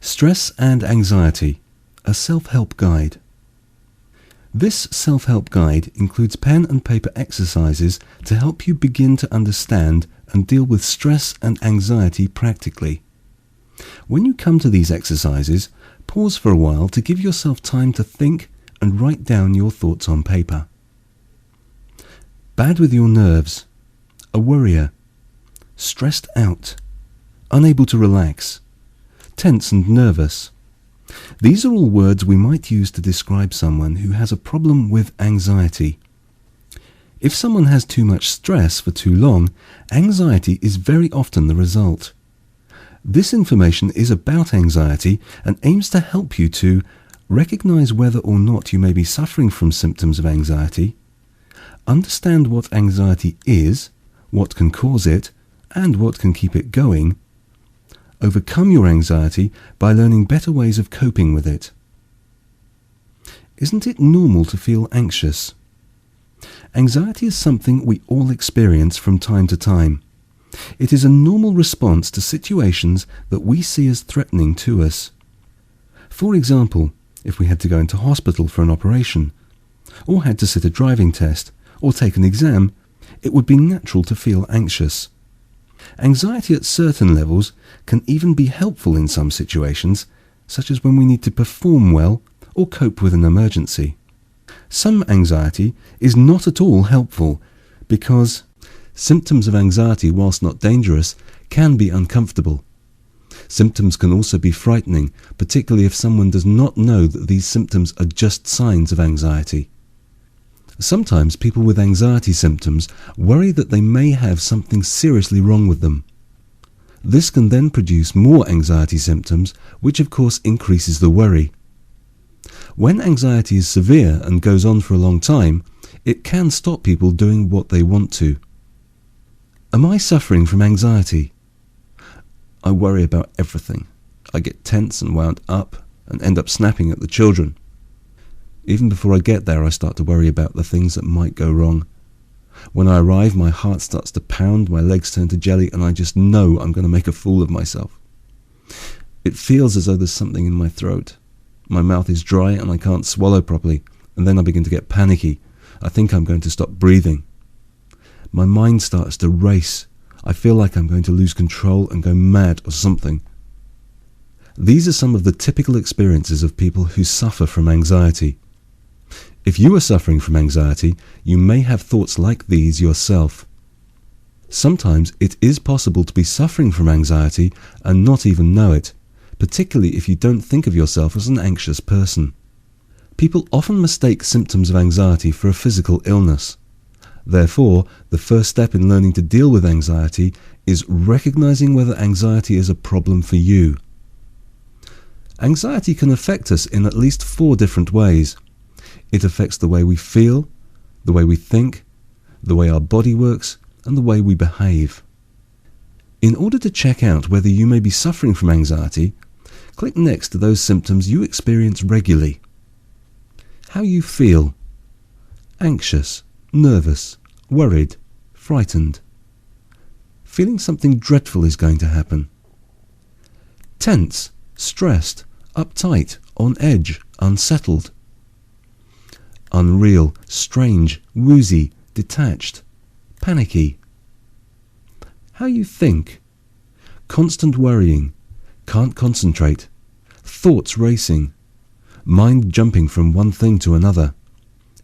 Stress and Anxiety, a self-help guide. This self-help guide includes pen and paper exercises to help you begin to understand and deal with stress and anxiety practically. When you come to these exercises, pause for a while to give yourself time to think and write down your thoughts on paper. Bad with your nerves, a worrier, stressed out, unable to relax, tense and nervous. These are all words we might use to describe someone who has a problem with anxiety. If someone has too much stress for too long, anxiety is very often the result. This information is about anxiety and aims to help you to recognize whether or not you may be suffering from symptoms of anxiety, understand what anxiety is, what can cause it, and what can keep it going, overcome your anxiety by learning better ways of coping with it. Isn't it normal to feel anxious? Anxiety is something we all experience from time to time. It is a normal response to situations that we see as threatening to us. For example, if we had to go into hospital for an operation, or had to sit a driving test, or take an exam, it would be natural to feel anxious. Anxiety at certain levels can even be helpful in some situations, such as when we need to perform well or cope with an emergency. Some anxiety is not at all helpful because symptoms of anxiety, whilst not dangerous, can be uncomfortable. Symptoms can also be frightening, particularly if someone does not know that these symptoms are just signs of anxiety. Sometimes people with anxiety symptoms worry that they may have something seriously wrong with them. This can then produce more anxiety symptoms, which of course increases the worry. When anxiety is severe and goes on for a long time, it can stop people doing what they want to. Am I suffering from anxiety? I worry about everything. I get tense and wound up and end up snapping at the children. Even before I get there, I start to worry about the things that might go wrong. When I arrive, my heart starts to pound, my legs turn to jelly, and I just know I'm going to make a fool of myself. It feels as though there's something in my throat. My mouth is dry and I can't swallow properly, and then I begin to get panicky. I think I'm going to stop breathing. My mind starts to race. I feel like I'm going to lose control and go mad or something. These are some of the typical experiences of people who suffer from anxiety. If you are suffering from anxiety, you may have thoughts like these yourself. Sometimes it is possible to be suffering from anxiety and not even know it, particularly if you don't think of yourself as an anxious person. People often mistake symptoms of anxiety for a physical illness. Therefore, the first step in learning to deal with anxiety is recognizing whether anxiety is a problem for you. Anxiety can affect us in at least 4 different ways. It affects the way we feel, the way we think, the way our body works, and the way we behave. In order to check out whether you may be suffering from anxiety, click next to those symptoms you experience regularly. How you feel: anxious, nervous, worried, frightened. Feeling something dreadful is going to happen. Tense, stressed, uptight, on edge, unsettled. Unreal, strange, woozy, detached, panicky. How you think: constant worrying, can't concentrate, thoughts racing, mind jumping from one thing to another,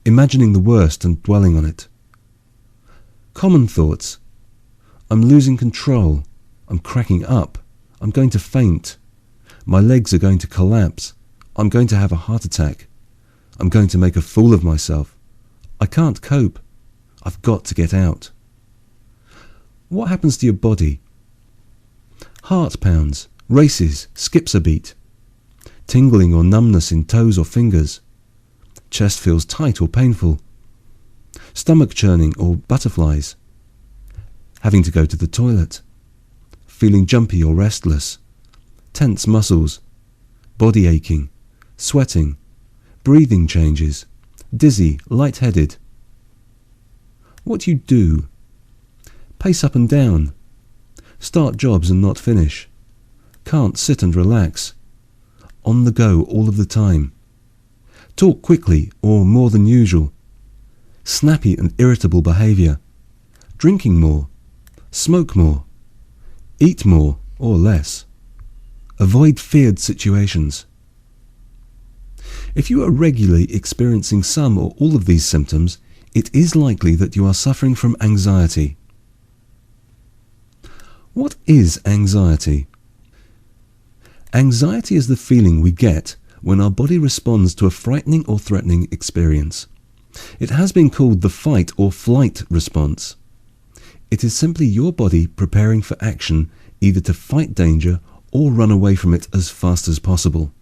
imagining the worst and dwelling on it. Common thoughts: I'm losing control, I'm cracking up, I'm going to faint, my legs are going to collapse, I'm going to have a heart attack, I'm going to make a fool of myself, I can't cope, I've got to get out. What happens to your body? Heart pounds, races, skips a beat, tingling or numbness in toes or fingers, chest feels tight or painful, stomach churning or butterflies, having to go to the toilet, feeling jumpy or restless, tense muscles, body aching, sweating, breathing changes, dizzy, lightheaded. What you do: pace up and down, start jobs and not finish, can't sit and relax, on the go all of the time, talk quickly or more than usual, snappy and irritable behavior, drinking more, smoke more, eat more or less, avoid feared situations. If you are regularly experiencing some or all of these symptoms, it is likely that you are suffering from anxiety. What is anxiety? Anxiety is the feeling we get when our body responds to a frightening or threatening experience. It has been called the fight or flight response. It is simply your body preparing for action, either to fight danger or run away from it as fast as possible.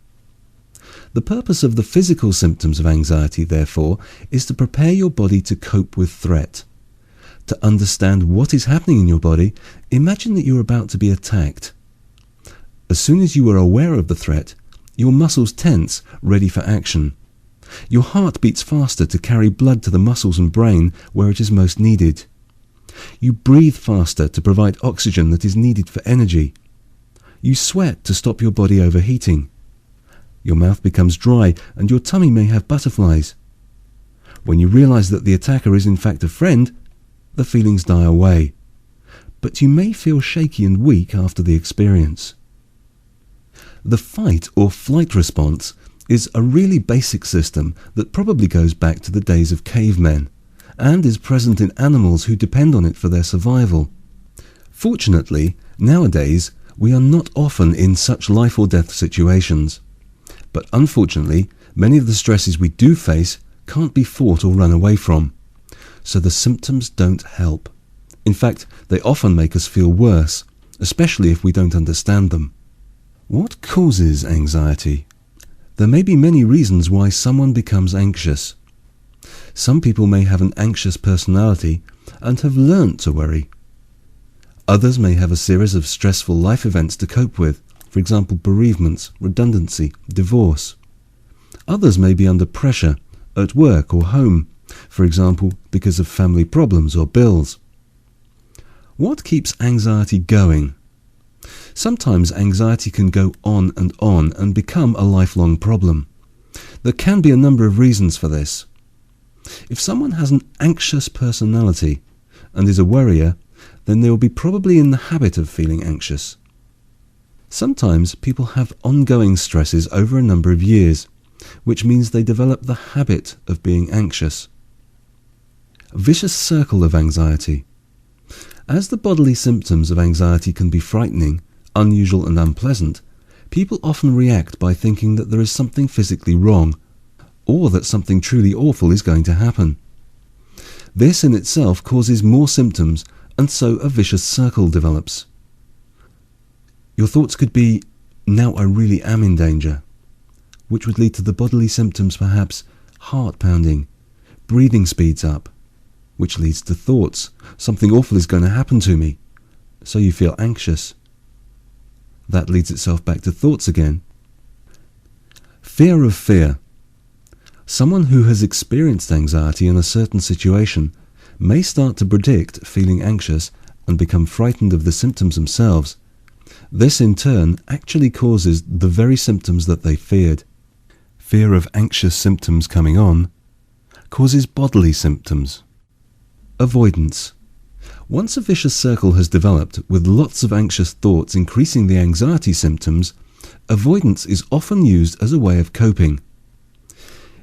The purpose of the physical symptoms of anxiety, therefore, is to prepare your body to cope with threat. To understand what is happening in your body, imagine that you are about to be attacked. As soon as you are aware of the threat, your muscles tense, ready for action. Your heart beats faster to carry blood to the muscles and brain where it is most needed. You breathe faster to provide oxygen that is needed for energy. You sweat to stop your body overheating. Your mouth becomes dry and your tummy may have butterflies. When you realize that the attacker is in fact a friend, the feelings die away. But you may feel shaky and weak after the experience. The fight or flight response is a really basic system that probably goes back to the days of cavemen and is present in animals who depend on it for their survival. Fortunately, nowadays, we are not often in such life or death situations. But unfortunately, many of the stresses we do face can't be fought or run away from. So the symptoms don't help. In fact, they often make us feel worse, especially if we don't understand them. What causes anxiety? There may be many reasons why someone becomes anxious. Some people may have an anxious personality and have learnt to worry. Others may have a series of stressful life events to cope with, for example, bereavements, redundancy, divorce. Others may be under pressure at work or home, for example, because of family problems or bills. What keeps anxiety going? Sometimes anxiety can go on and become a lifelong problem. There can be a number of reasons for this. If someone has an anxious personality and is a worrier, then they will be probably in the habit of feeling anxious. Sometimes people have ongoing stresses over a number of years, which means they develop the habit of being anxious. A vicious circle of anxiety. As the bodily symptoms of anxiety can be frightening, unusual and unpleasant, people often react by thinking that there is something physically wrong, or that something truly awful is going to happen. This in itself causes more symptoms, and so a vicious circle develops. Your thoughts could be, now I really am in danger, which would lead to the bodily symptoms, perhaps heart pounding, breathing speeds up, which leads to thoughts, something awful is going to happen to me, so you feel anxious. That leads itself back to thoughts again. Fear of fear. Someone who has experienced anxiety in a certain situation may start to predict feeling anxious and become frightened of the symptoms themselves. This in turn actually causes the very symptoms that they feared. Fear of anxious symptoms coming on causes bodily symptoms. Avoidance. Once a vicious circle has developed with lots of anxious thoughts increasing the anxiety symptoms, avoidance is often used as a way of coping.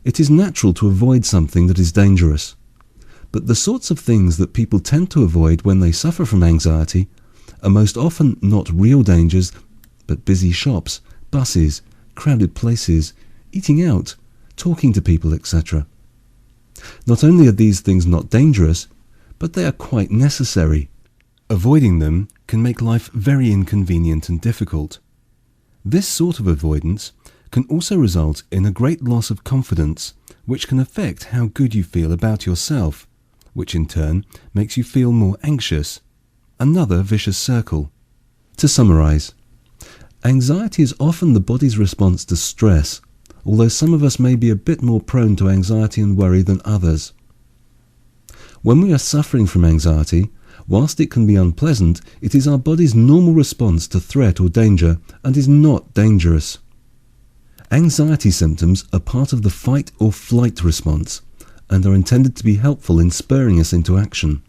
It is natural to avoid something that is dangerous, but the sorts of things that people tend to avoid when they suffer from anxiety are most often not real dangers, but busy shops, buses, crowded places, eating out, talking to people, etc. Not only are these things not dangerous, but they are quite necessary. Avoiding them can make life very inconvenient and difficult. This sort of avoidance can also result in a great loss of confidence, which can affect how good you feel about yourself, which in turn makes you feel more anxious. Another vicious circle. To summarize, anxiety is often the body's response to stress, although some of us may be a bit more prone to anxiety and worry than others. When we are suffering from anxiety, whilst it can be unpleasant, it is our body's normal response to threat or danger and is not dangerous. Anxiety symptoms are part of the fight or flight response and are intended to be helpful in spurring us into action.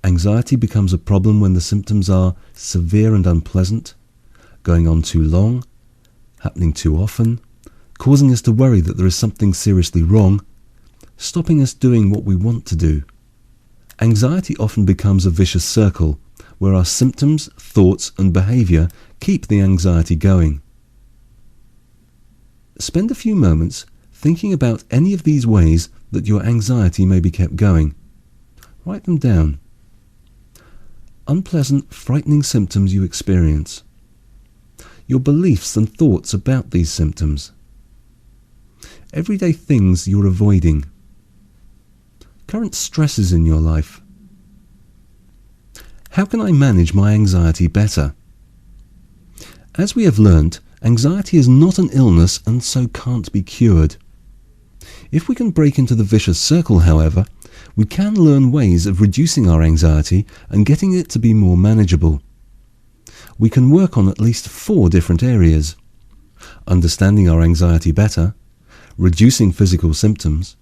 Anxiety becomes a problem when the symptoms are severe and unpleasant, going on too long, happening too often, causing us to worry that there is something seriously wrong, stopping us doing what we want to do. Anxiety often becomes a vicious circle where our symptoms, thoughts, and behavior keep the anxiety going. Spend a few moments thinking about any of these ways that your anxiety may be kept going. Write them down. Unpleasant, frightening symptoms you experience. Your beliefs and thoughts about these symptoms. Everyday things you're avoiding. Current stresses in your life. How can I manage my anxiety better? As we have learnt, anxiety is not an illness and so can't be cured. If we can break into the vicious circle, however, we can learn ways of reducing our anxiety and getting it to be more manageable. We can work on at least 4 different areas: understanding our anxiety better, reducing physical symptoms,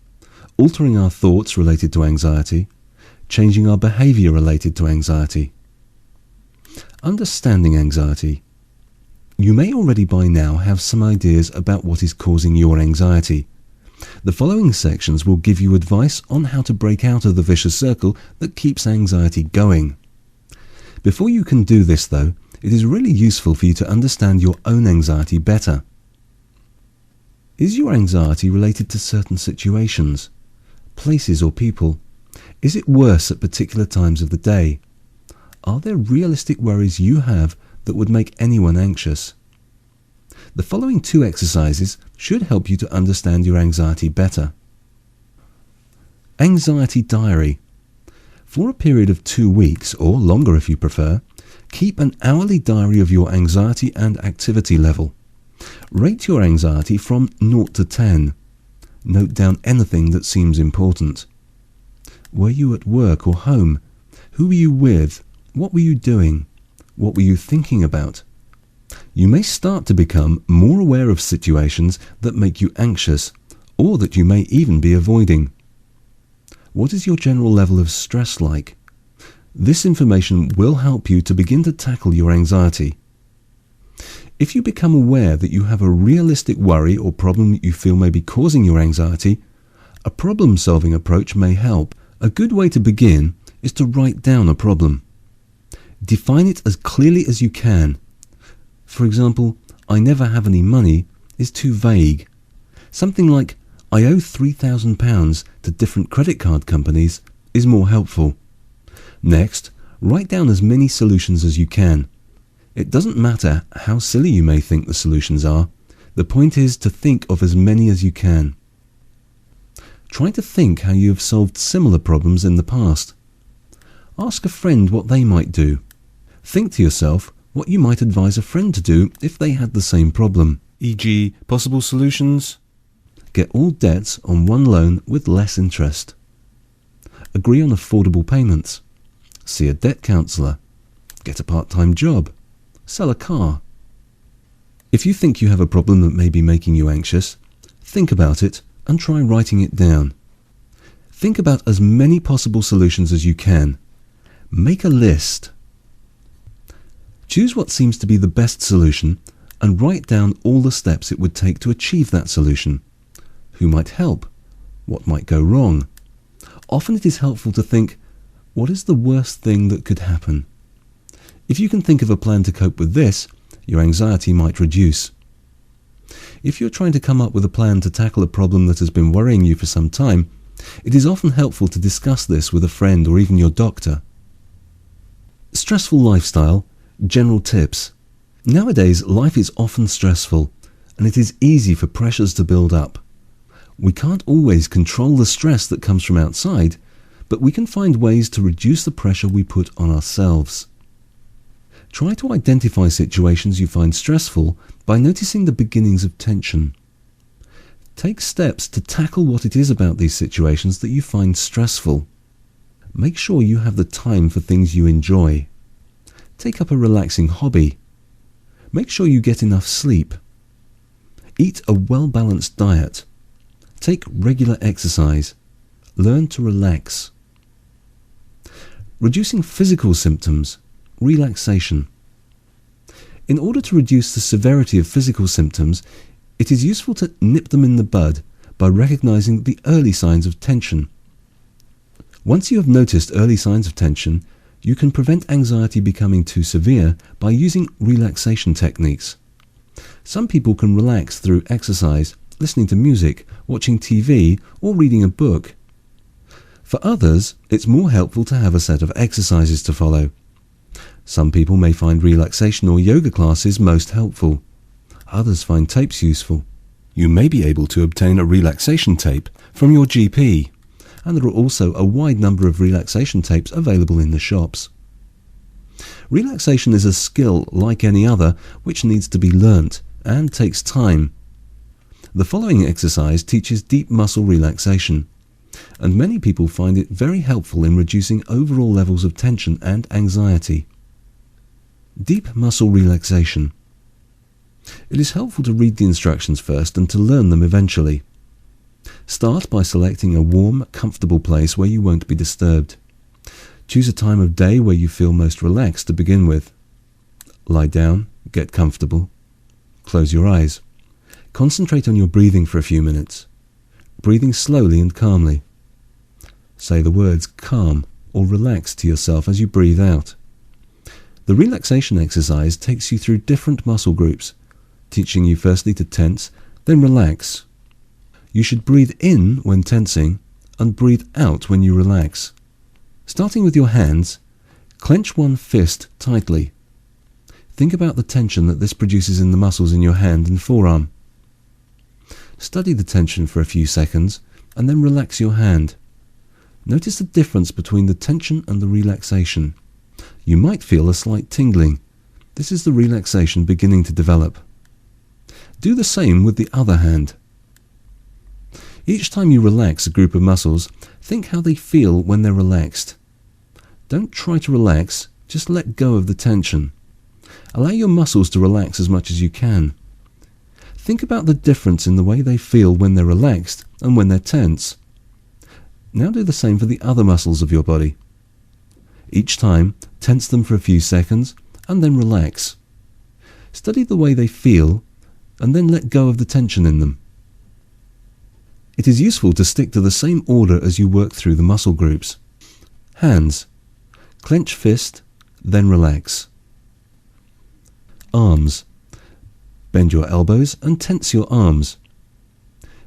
altering our thoughts related to anxiety, changing our behavior related to anxiety. Understanding anxiety. You may already by now have some ideas about what is causing your anxiety. The following sections will give you advice on how to break out of the vicious circle that keeps anxiety going. Before you can do this, though, it is really useful for you to understand your own anxiety better. Is your anxiety related to certain situations, places or people? Is it worse at particular times of the day? Are there realistic worries you have that would make anyone anxious? The following 2 exercises should help you to understand your anxiety better. Anxiety diary. For a period of 2 weeks, or longer if you prefer, keep an hourly diary of your anxiety and activity level. Rate your anxiety from 0 to 10. Note down anything that seems important. Were you at work or home? Who were you with? What were you doing? What were you thinking about? You may start to become more aware of situations that make you anxious, or that you may even be avoiding. What is your general level of stress like? This information will help you to begin to tackle your anxiety. If you become aware that you have a realistic worry or problem that you feel may be causing your anxiety, a problem-solving approach may help. A good way to begin is to write down a problem. Define it as clearly as you can. For example, I never have any money is too vague. Something like, I owe £3,000 to different credit card companies is more helpful. Next, write down as many solutions as you can. It doesn't matter how silly you may think the solutions are. The point is to think of as many as you can. Try to think how you have solved similar problems in the past. Ask a friend what they might do. Think to yourself what you might advise a friend to do if they had the same problem, e.g., possible solutions. Get all debts on one loan with less interest. Agree on affordable payments. See a debt counsellor. Get a part-time job. Sell a car. If you think you have a problem that may be making you anxious, think about it and try writing it down. Think about as many possible solutions as you can. Make a list. Choose what seems to be the best solution and write down all the steps it would take to achieve that solution. Who might help? What might go wrong? Often it is helpful to think, what is the worst thing that could happen? If you can think of a plan to cope with this, your anxiety might reduce. If you're trying to come up with a plan to tackle a problem that has been worrying you for some time, it is often helpful to discuss this with a friend or even your doctor. Stressful lifestyle. General tips. Nowadays, life is often stressful, and it is easy for pressures to build up. We can't always control the stress that comes from outside, but we can find ways to reduce the pressure we put on ourselves. Try to identify situations you find stressful by noticing the beginnings of tension. Take steps to tackle what it is about these situations that you find stressful. Make sure you have the time for things you enjoy. Take up a relaxing hobby. Make sure you get enough sleep. Eat a well-balanced diet. Take regular exercise. Learn to relax. Reducing physical symptoms. Relaxation. In order to reduce the severity of physical symptoms, it is useful to nip them in the bud by recognizing the early signs of tension. Once you have noticed early signs of tension, you can prevent anxiety becoming too severe by using relaxation techniques. Some people can relax through exercise, listening to music, watching TV, or reading a book. For others, it's more helpful to have a set of exercises to follow. Some people may find relaxation or yoga classes most helpful. Others find tapes useful. You may be able to obtain a relaxation tape from your GP, and there are also a wide number of relaxation tapes available in the shops. Relaxation is a skill like any other which needs to be learnt and takes time. The following exercise teaches deep muscle relaxation, and many people find it very helpful in reducing overall levels of tension and anxiety. Deep muscle relaxation. It is helpful to read the instructions first and to learn them eventually. Start by selecting a warm, comfortable place where you won't be disturbed. Choose a time of day where you feel most relaxed to begin with. Lie down, get comfortable. Close your eyes. Concentrate on your breathing for a few minutes, breathing slowly and calmly. Say the words calm or relax to yourself as you breathe out. The relaxation exercise takes you through different muscle groups, teaching you firstly to tense, then relax. You should breathe in when tensing and breathe out when you relax. Starting with your hands, clench one fist tightly. Think about the tension that this produces in the muscles in your hand and forearm. Study the tension for a few seconds and then relax your hand. Notice the difference between the tension and the relaxation. You might feel a slight tingling. This is the relaxation beginning to develop. Do the same with the other hand. Each time you relax a group of muscles, think how they feel when they're relaxed. Don't try to relax, just let go of the tension. Allow your muscles to relax as much as you can. Think about the difference in the way they feel when they're relaxed and when they're tense. Now do the same for the other muscles of your body. Each time, tense them for a few seconds and then relax. Study the way they feel and then let go of the tension in them. It is useful to stick to the same order as you work through the muscle groups. Hands. Clench fist, then relax. Arms. Bend your elbows and tense your arms.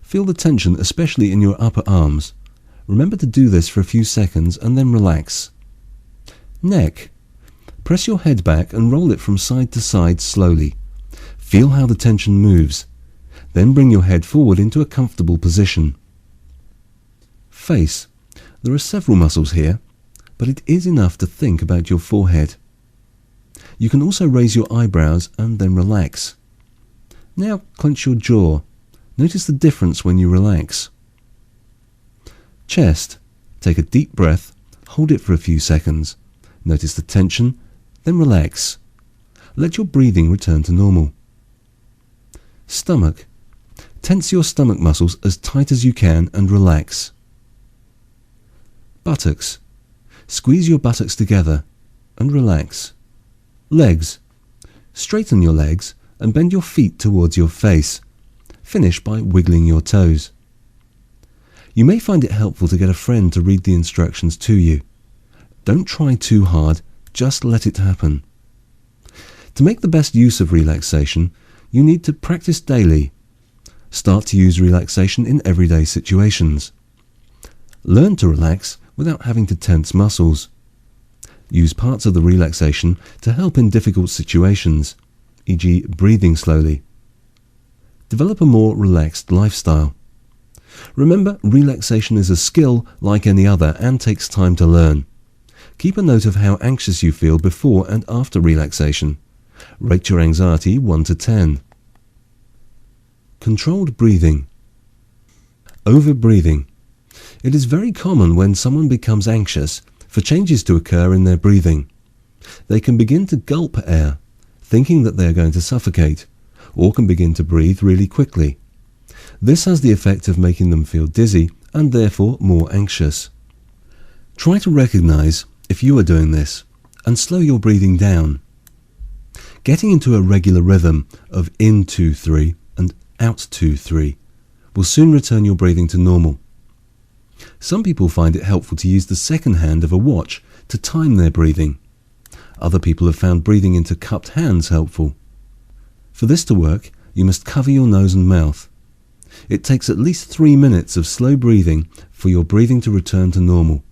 Feel the tension especially in your upper arms. Remember to do this for a few seconds and then relax. Neck. Press your head back and roll it from side to side slowly. Feel how the tension moves. Then bring your head forward into a comfortable position. Face. There are several muscles here, but it is enough to think about your forehead. You can also raise your eyebrows and then relax. Now clench your jaw. Notice the difference when you relax. Chest. Take a deep breath, hold it for a few seconds. Notice the tension, then relax. Let your breathing return to normal. Stomach. Tense your stomach muscles as tight as you can and relax. Buttocks. Squeeze your buttocks together and relax. Legs. Straighten your legs and bend your feet towards your face. Finish by wiggling your toes. You may find it helpful to get a friend to read the instructions to you. Don't try too hard, just let it happen. To make the best use of relaxation, you need to practice daily. Start to use relaxation in everyday situations. Learn to relax without having to tense muscles. Use parts of the relaxation to help in difficult situations, e.g. breathing slowly. Develop a more relaxed lifestyle. Remember, relaxation is a skill like any other and takes time to learn. Keep a note of how anxious you feel before and after relaxation. Rate your anxiety 1 to 10. Controlled breathing. Over-breathing. It is very common when someone becomes anxious for changes to occur in their breathing. They can begin to gulp air, thinking that they are going to suffocate, or can begin to breathe really quickly. This has the effect of making them feel dizzy and therefore more anxious. Try to recognize if you are doing this and slow your breathing down. Getting into a regular rhythm of in 2-3 and out 2-3 will soon return your breathing to normal. Some people find it helpful to use the second hand of a watch to time their breathing. Other people have found breathing into cupped hands helpful. For this to work, you must cover your nose and mouth. It takes at least 3 minutes of slow breathing for your breathing to return to normal.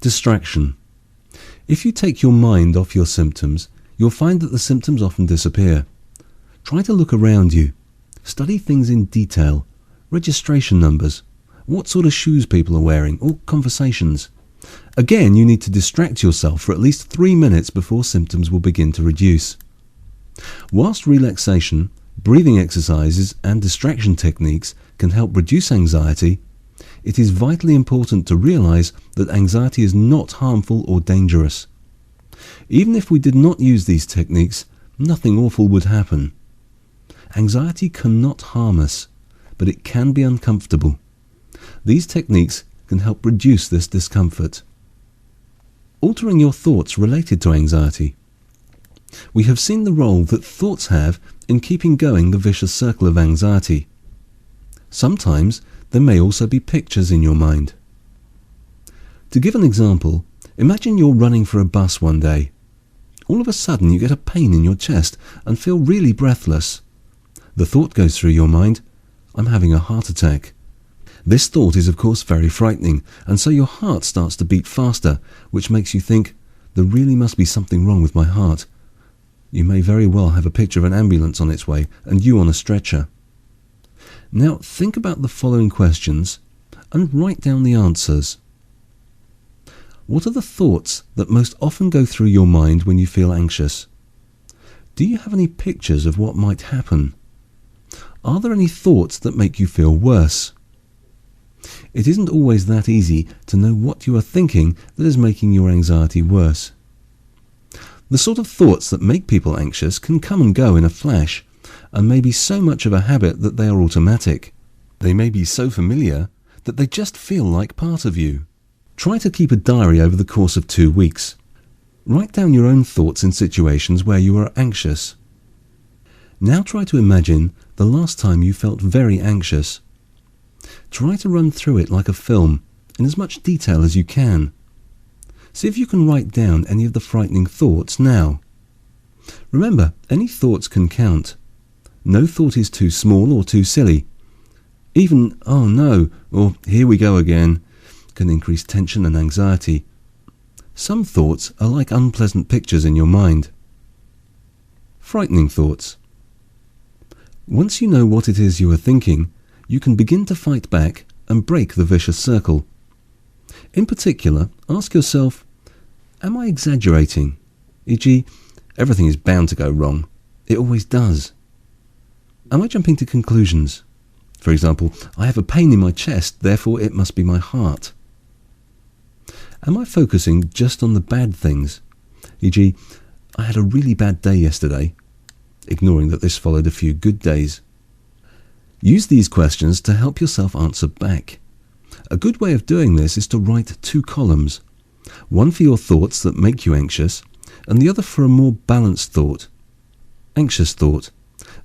Distraction. If you take your mind off your symptoms, you'll find that the symptoms often disappear. Try to look around you. Study things in detail. Registration numbers, what sort of shoes people are wearing, or conversations. Again, you need to distract yourself for at least 3 minutes before symptoms will begin to reduce. Whilst relaxation, breathing exercises and distraction techniques can help reduce anxiety, it is vitally important to realize that anxiety is not harmful or dangerous. Even if we did not use these techniques, nothing awful would happen. Anxiety cannot harm us, but it can be uncomfortable. These techniques can help reduce this discomfort. Altering your thoughts related to anxiety. We have seen the role that thoughts have in keeping going the vicious circle of anxiety. Sometimes there may also be pictures in your mind. To give an example, imagine you're running for a bus one day. All of a sudden you get a pain in your chest and feel really breathless. The thought goes through your mind, I'm having a heart attack. This thought is of course very frightening, and so your heart starts to beat faster, which makes you think, there really must be something wrong with my heart. You may very well have a picture of an ambulance on its way and you on a stretcher. Now think about the following questions and write down the answers. What are the thoughts that most often go through your mind when you feel anxious? Do you have any pictures of what might happen? Are there any thoughts that make you feel worse? It isn't always that easy to know what you are thinking that is making your anxiety worse. The sort of thoughts that make people anxious can come and go in a flash, and may be so much of a habit that they are automatic. They may be so familiar that they just feel like part of you. Try to keep a diary over the course of 2 weeks. Write down your own thoughts in situations where you are anxious. Now try to imagine the last time you felt very anxious. Try to run through it like a film, in as much detail as you can. See if you can write down any of the frightening thoughts now. Remember, any thoughts can count. No thought is too small or too silly. Even, oh no, or here we go again, can increase tension and anxiety. Some thoughts are like unpleasant pictures in your mind. Frightening thoughts. Once you know what it is you are thinking, you can begin to fight back and break the vicious circle. In particular, ask yourself, am I exaggerating? E.g., everything is bound to go wrong. It always does. Am I jumping to conclusions? For example, I have a pain in my chest, therefore it must be my heart. Am I focusing just on the bad things? E.g., I had a really bad day yesterday, ignoring that this followed a few good days. Use these questions to help yourself answer back. A good way of doing this is to write 2 columns, one for your thoughts that make you anxious, and the other for a more balanced thought. Anxious thought.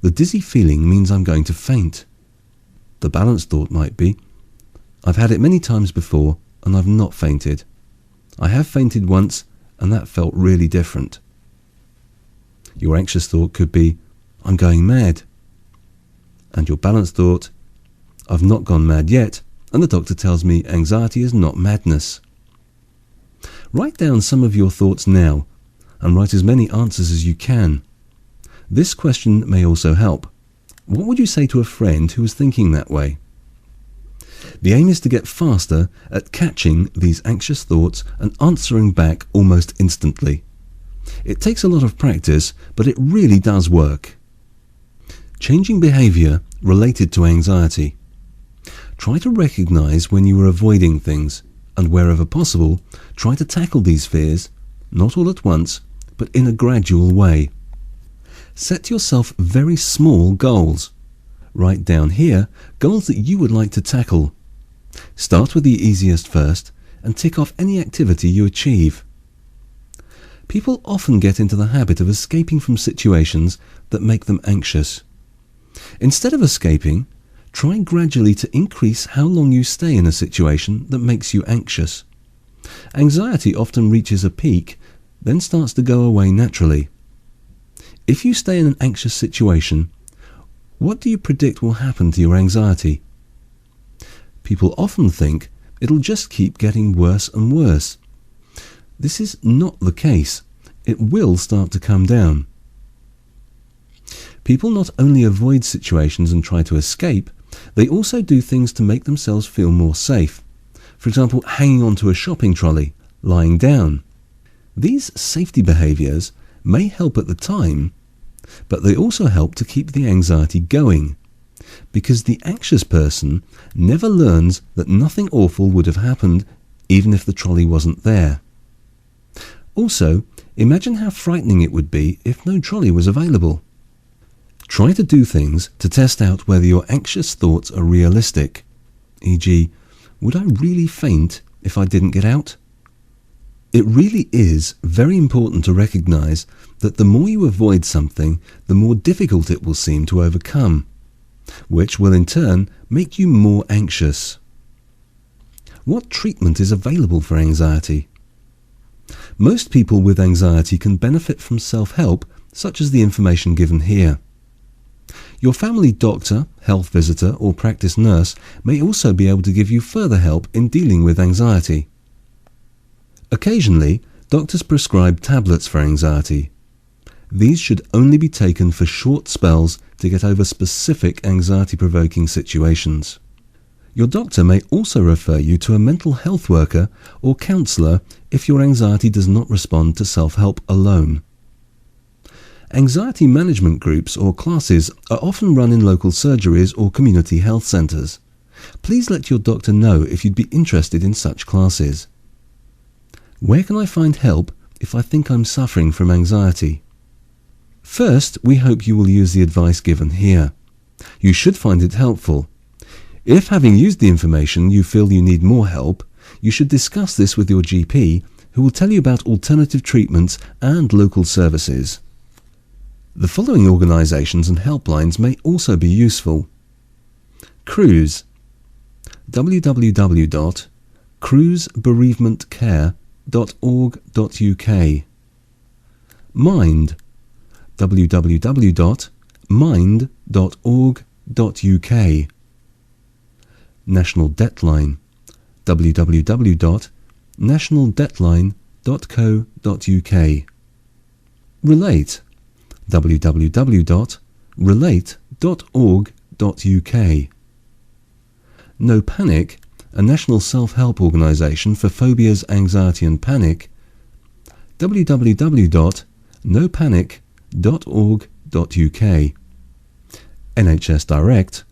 The dizzy feeling means I'm going to faint. The balanced thought might be, I've had it many times before and I've not fainted. I have fainted once and that felt really different. Your anxious thought could be, I'm going mad. And your balanced thought, I've not gone mad yet, and the doctor tells me anxiety is not madness. Write down some of your thoughts now, and write as many answers as you can. This question may also help. What would you say to a friend who was thinking that way? The aim is to get faster at catching these anxious thoughts and answering back almost instantly. It takes a lot of practice, but it really does work. Changing behavior related to anxiety. Try to recognize when you are avoiding things, and wherever possible, try to tackle these fears, not all at once, but in a gradual way. Set yourself very small goals. Write down here goals that you would like to tackle. Start with the easiest first and tick off any activity you achieve. People often get into the habit of escaping from situations that make them anxious. Instead of escaping, try gradually to increase how long you stay in a situation that makes you anxious. Anxiety often reaches a peak, then starts to go away naturally. If you stay in an anxious situation, what do you predict will happen to your anxiety? People often think it'll just keep getting worse and worse. This is not the case. It will start to come down. People not only avoid situations and try to escape, they also do things to make themselves feel more safe. For example, hanging onto a shopping trolley, lying down. These safety behaviours may help at the time, but they also help to keep the anxiety going, because the anxious person never learns that nothing awful would have happened even if the trolley wasn't there. Also, imagine how frightening it would be if no trolley was available. Try to do things to test out whether your anxious thoughts are realistic, e.g., would I really faint if I didn't get out? It really is very important to recognize that the more you avoid something, the more difficult it will seem to overcome, which will in turn make you more anxious. What treatment is available for anxiety? Most people with anxiety can benefit from self-help, such as the information given here. Your family doctor, health visitor, or practice nurse may also be able to give you further help in dealing with anxiety. Occasionally, doctors prescribe tablets for anxiety. These should only be taken for short spells to get over specific anxiety-provoking situations. Your doctor may also refer you to a mental health worker or counsellor if your anxiety does not respond to self-help alone. Anxiety management groups or classes are often run in local surgeries or community health centres. Please let your doctor know if you'd be interested in such classes. Where can I find help if I think I'm suffering from anxiety? First, we hope you will use the advice given here. You should find it helpful. If, having used the information, you feel you need more help, you should discuss this with your GP, who will tell you about alternative treatments and local services. The following organisations and helplines may also be useful. CRUISE, www.cruisebereavementcare.org.uk. MIND, www.mind.org.uk. National Debtline, www.nationaldebtline.co.uk. Relate, www.relate.org.uk. No Panic, a national self-help organisation for phobias, anxiety and panic, www.nopanic.org.uk. NHS Direct,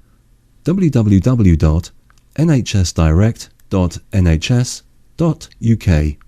www.nhsdirect.nhs.uk.